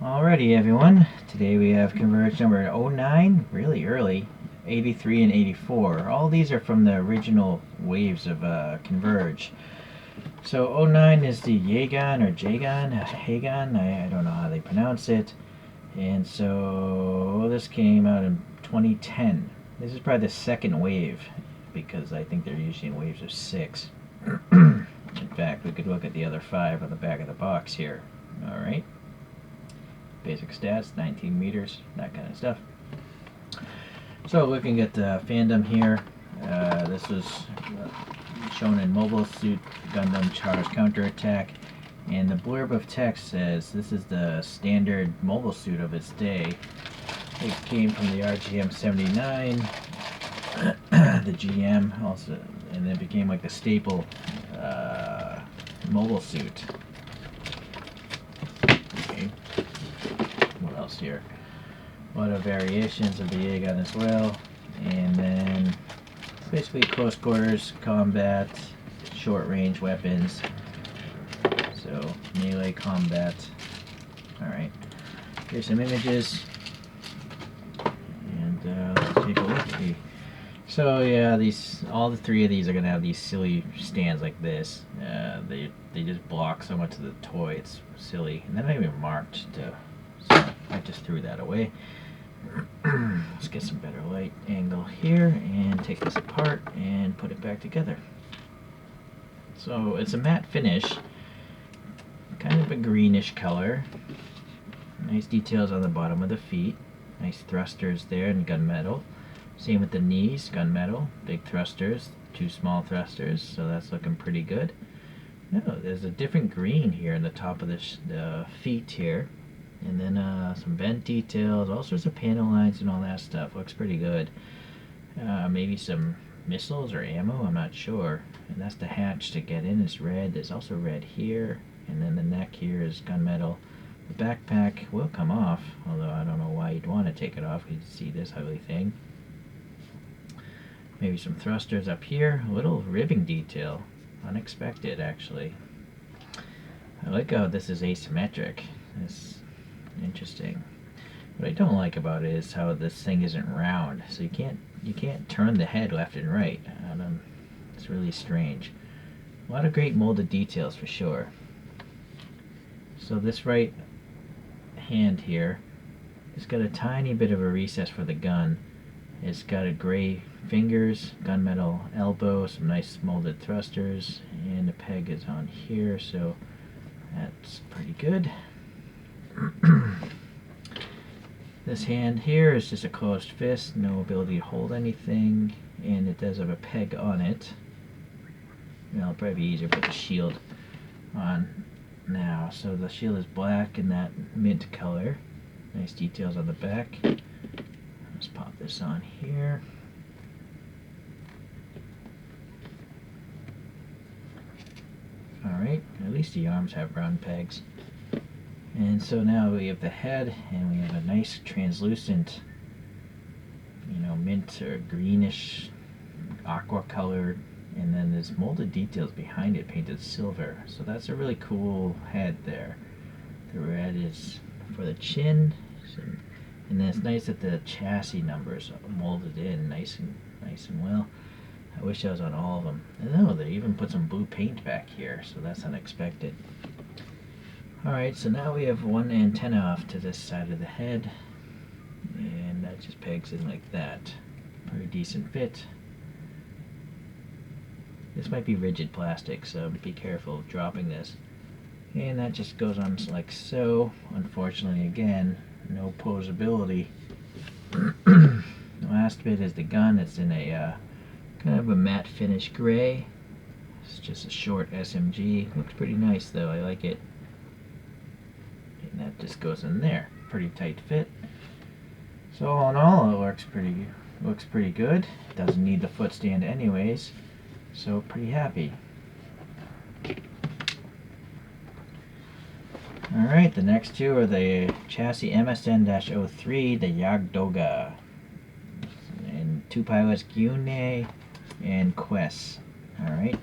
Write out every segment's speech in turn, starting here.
Alrighty everyone, today we have Converge number 09, really early, 83 and 84. All these are from the original waves of Converge. So 09 is the Jegan or Jegan, Hagan, I don't know how they pronounce it. And so this came out in 2010. This is probably the second wave because I think they're usually in waves of 6. In fact, we could look at the other 5 on the back of the box here. Alright. Basic stats, 19 meters, that kind of stuff. So looking at the fandom here, this was shown in Mobile Suit Gundam Charge Counterattack, and the blurb of text says this is the standard mobile suit of its day. It came from the RGM 79, the GM also, and then became like the staple mobile suit. Okay. What else here? A lot of variations of the Jegan as well, and then basically close quarters combat, short range weapons, so melee combat. Alright, here's some images, and let's take a look. So yeah, all the 3 of these are gonna have these silly stands like this. They just block so much of the toy, it's silly, and they're not even marked so I just threw that away. Let's get some better light angle here and take this apart and put it back together. So it's a matte finish, kind of a greenish color. Nice details on the bottom of the feet. Nice thrusters there in gunmetal. Same with the knees, gunmetal. Big thrusters, 2 small thrusters, so that's looking pretty good. No, there's a different green here in the top of the feet here. And then some vent details, all sorts of panel lines and all that stuff. Looks pretty good. Maybe some missiles or ammo, I'm not sure. And that's the hatch to get in, it's red. There's also red here. And then the neck here is gunmetal. The backpack will come off, although I don't know why you'd want to take it off. You see this ugly thing. Maybe some thrusters up here. A little ribbing detail. Unexpected, actually. I like how this is asymmetric. It's interesting. What I don't like about it is how this thing isn't round, so you can't turn the head left and right. It's really strange. A lot of great molded details for sure. So this right hand here, it's got a tiny bit of a recess for the gun. It's got a gray fingers, gunmetal elbow, some nice molded thrusters, and the peg is on here, so that's pretty good. This hand here is just a closed fist, no ability to hold anything, and it does have a peg on it. It'll probably be easier to put the shield on now. So the shield is black in that mint color. Nice details on the back. Let's pop this on here. Alright, at least the arms have round pegs. And so now we have the head, and we have a nice translucent, mint or greenish aqua color, and then there's molded details behind it painted silver. So that's a really cool head there. The red is for the chin, and then it's nice that the chassis numbers are molded in nice and well. I wish I was on all of them. No, they even put some blue paint back here, so that's unexpected. Alright, so now we have one antenna off to this side of the head, and that just pegs in like that. Pretty decent fit. This might be rigid plastic, so be careful of dropping this. And that just goes on like so. Unfortunately, again, no posability. The last bit is the gun. It's in a kind of a matte finish gray. It's just a short SMG. Looks pretty nice though, I like it. And that just goes in there. Pretty tight fit. So all in all, it looks pretty good. It doesn't need the foot stand anyways, so pretty happy. Alright, the next 2 are the chassis MSN-03, the Jagd Doga, and 2 pilots Gyunei and Quess. Alright.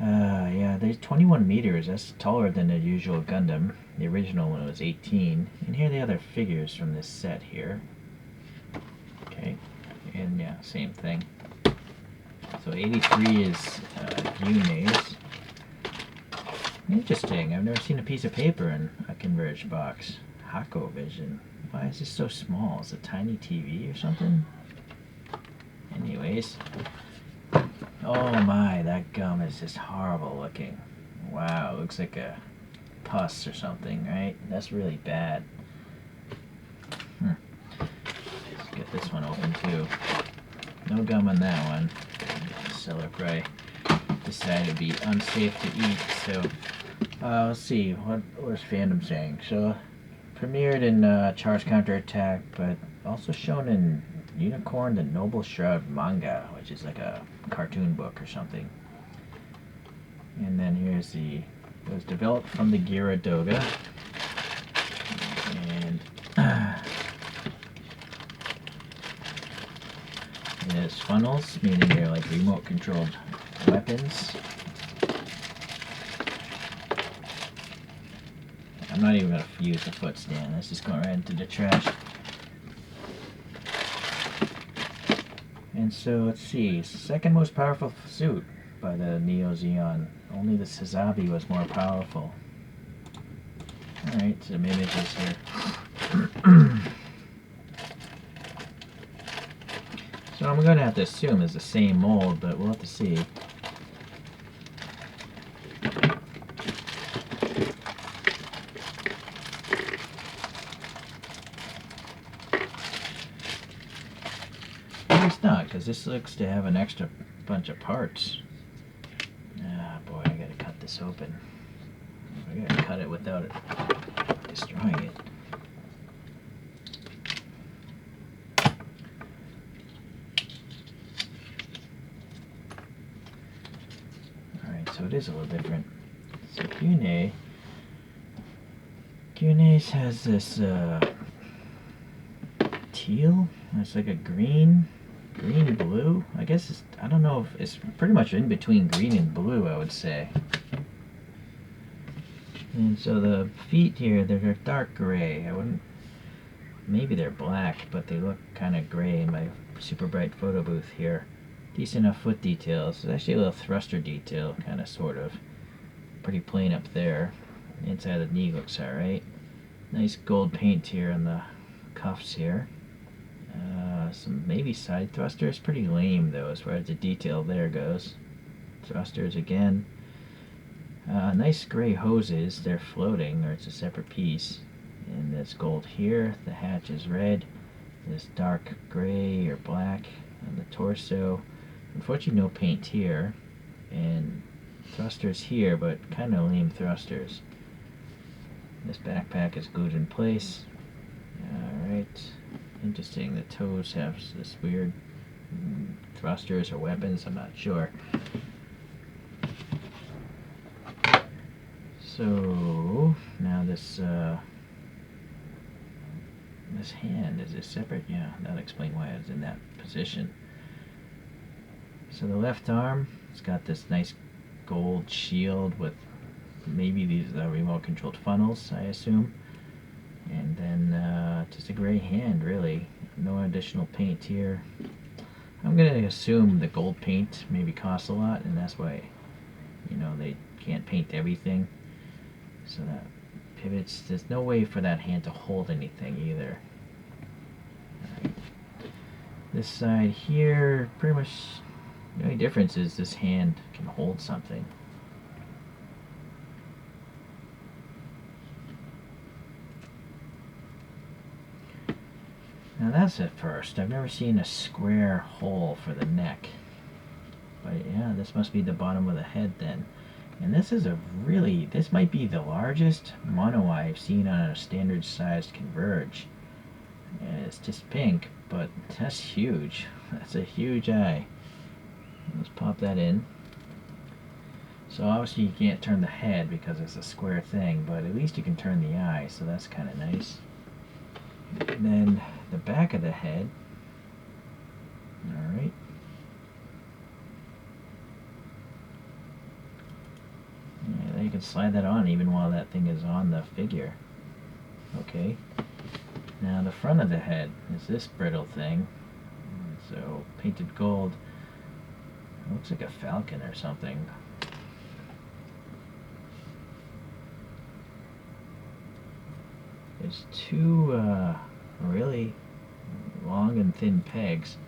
Yeah, there's 21 meters. That's taller than the usual Gundam. The original one was 18. And here are the other figures from this set here. Okay, and yeah, same thing. So 83 is Gyunei's. Interesting. I've never seen a piece of paper in a Converge box. Hako Vision. Why is this so small? Is it a tiny TV or something? Anyways. Oh my, that gum is just horrible looking. Wow, it looks like a pus or something, right? That's really bad. Let's get this one open too. No gum on that one. The seller probably decided to be unsafe to eat, so let's see, what was fandom saying? So, premiered in Char's Counterattack, but also shown in Unicorn the Noble Shroud manga, which is like a cartoon book or something. And then here's it was developed from the Jagd Doga. And it has funnels, meaning they're like remote controlled weapons. I'm not even going to use the foot stand. That's just going right into the trash. And so, let's see. Second most powerful suit by the Neo Zeon. Only the Sazabi was more powerful. Alright, some images here. So I'm going to have to assume it's the same mold, but we'll have to see. It's not, because this looks to have an extra bunch of parts. Ah, boy, I gotta cut this open. I gotta cut it without it destroying it. Alright, so it is a little different. So Gyunei's has this teal. It's like a green blue. I guess it's, I don't know if it's pretty much in between green and blue, I would say. And so the feet here, they're dark gray. I wouldn't, maybe they're black, but they look kind of gray in my super bright photo booth here. Decent enough foot details. There's actually a little thruster detail, kind of, sort of. Pretty plain up there. The inside of the knee looks alright. Nice gold paint here on the cuffs here. Some maybe side thrusters. Pretty lame though as far as the detail there goes. Thrusters again. Nice gray hoses. They're floating, or it's a separate piece. And there's gold here. The hatch is red. This dark gray or black on the torso. Unfortunately no paint here. And thrusters here, but kind of lame thrusters. This backpack is glued in place. Alright. Interesting. The toes have this weird thrusters or weapons. I'm not sure. So now this hand, is it separate? Yeah, that'll explain why it's in that position. So the left arm, it's got this nice gold shield with maybe these remote controlled funnels, I assume. And then just a gray hand, really. No additional paint here. I'm going to assume the gold paint maybe costs a lot, and that's why, you know, they can't paint everything. So that pivots. There's no way for that hand to hold anything either. Alright. This side here, pretty much the only difference is this hand can hold something. Now that's at first. I've never seen a square hole for the neck. But yeah, this must be the bottom of the head then. And this is this might be the largest mono eye I've seen on a standard sized Converge. And it's just pink, but that's huge. That's a huge eye. Let's pop that in. So obviously you can't turn the head because it's a square thing, but at least you can turn the eye, so that's kind of nice. And then the back of the head. Alright. you can slide that on even while that thing is on the figure. Okay. Now the front of the head is this brittle thing. So painted gold. It looks like a falcon or something. There's two really long and thin pegs.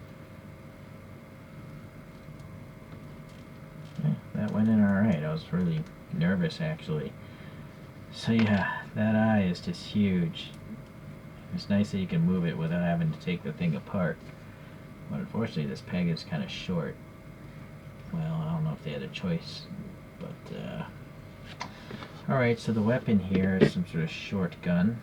Yeah, that went in alright. I was really nervous actually. So yeah, that eye is just huge. It's nice that you can move it without having to take the thing apart. But unfortunately this peg is kind of short. Well, I don't know if they had a choice, but alright, so the weapon here is some sort of short gun.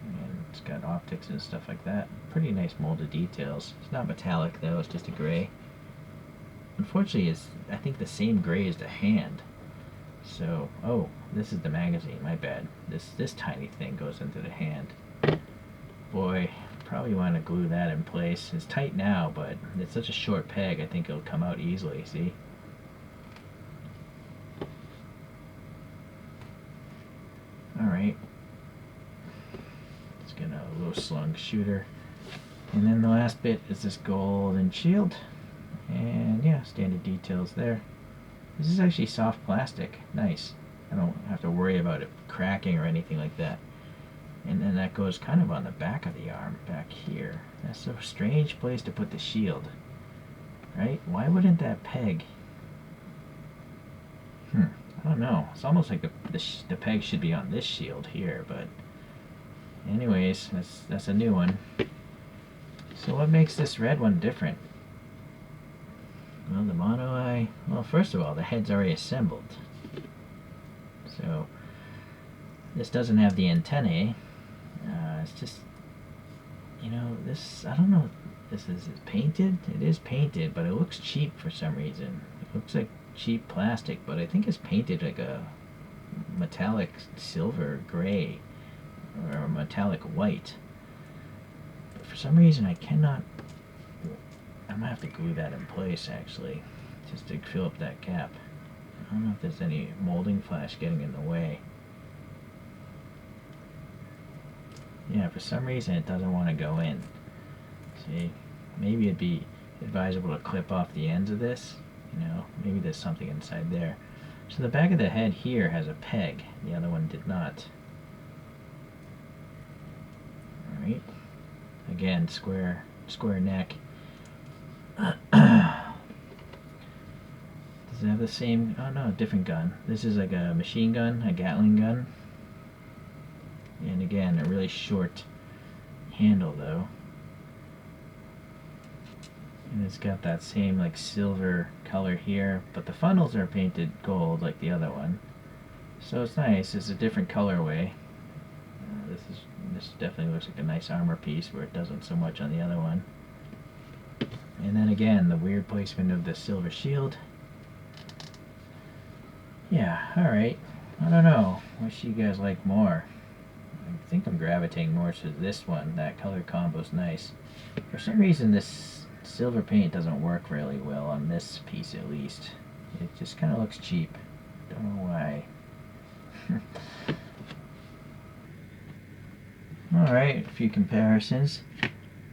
And it's got optics and stuff like that. Pretty nice molded details. It's not metallic though, it's just a gray. Unfortunately, it's, I think, the same gray as the hand. So, oh, this is the magazine, my bad. This tiny thing goes into the hand. Boy, probably want to glue that in place. It's tight now, but it's such a short peg, I think it'll come out easily, see? Alright. Let's get a low slung shooter. And then the last bit is this golden shield. And yeah, standard details there. This is actually soft plastic. Nice. I don't have to worry about it cracking or anything like that. And then that goes kind of on the back of the arm, back here. That's a strange place to put the shield. Right? Why wouldn't that peg? I don't know. It's almost like the peg should be on this shield here, but anyways, that's a new one. So what makes this red one different? Well, the mono eye, well, first of all, the head's already assembled. So, this doesn't have the antennae. It's just, you know, this, I don't know, this is painted? It is painted, but it looks cheap for some reason. It looks like cheap plastic, but I think it's painted like a metallic silver gray, or a metallic white. But for some reason, I cannot... I'm gonna have to glue that in place actually, just to fill up that gap. I don't know if there's any molding flash getting in the way. Yeah, for some reason it doesn't want to go in. See, maybe it'd be advisable to clip off the ends of this. You know, maybe there's something inside there. So the back of the head here has a peg. The other one did not. Alright. Again, square neck. Does it have the same... Oh no, different gun. This is like a machine gun, a Gatling gun. And again, a really short handle though. And it's got that same like silver color here, but the funnels are painted gold like the other one. So it's nice, it's a different colorway. This definitely looks like a nice armor piece where it doesn't so much on the other one. And then again, the weird placement of the silver shield. Yeah, alright. I don't know. Wish you guys like more. I think I'm gravitating more to this one. That color combo's nice. For some reason, this silver paint doesn't work really well on this piece, at least. It just kind of looks cheap. Don't know why. Alright, a few comparisons.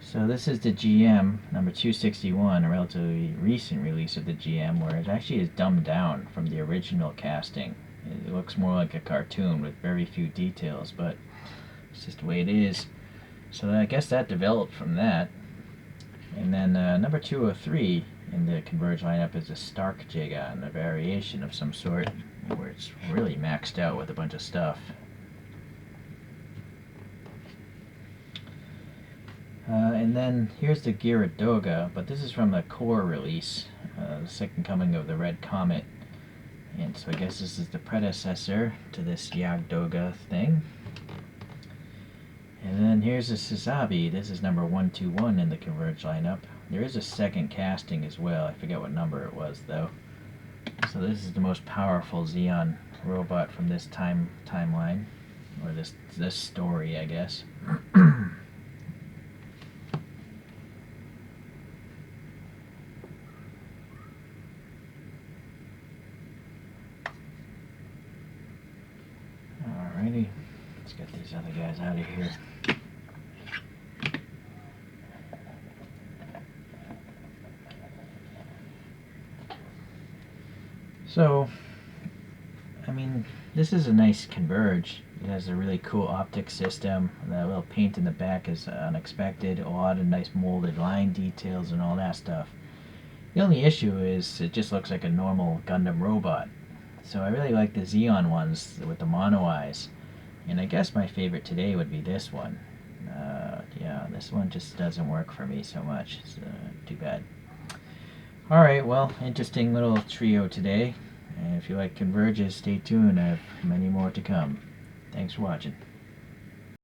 So this is the GM, number 261, a relatively recent release of the GM, where it actually is dumbed down from the original casting. It looks more like a cartoon with very few details, but it's just the way it is. So I guess that developed from that. And then number 203 in the Converge lineup is a Stark Jegan, a variation of some sort, where it's really maxed out with a bunch of stuff. And then here's the Jagd Doga, but this is from the core release, the second coming of the Red Comet. And so I guess this is the predecessor to this Jagd Doga thing. And then here's the Sazabi. This is number 121 in the Converge lineup. There is a second casting as well. I forget what number it was though. So this is the most powerful Xeon robot from this timeline, or this story, I guess. Let's get these other guys out of here. So, I mean, this is a nice Converge. It has a really cool optic system. That little paint in the back is unexpected. A lot of nice molded line details and all that stuff. The only issue is it just looks like a normal Gundam robot. So I really like the Xeon ones with the mono eyes. And I guess my favorite today would be this one. Yeah, this one just doesn't work for me so much. It's too bad. Alright, well, interesting little trio today. And if you like Converges, stay tuned. I have many more to come. Thanks for watching.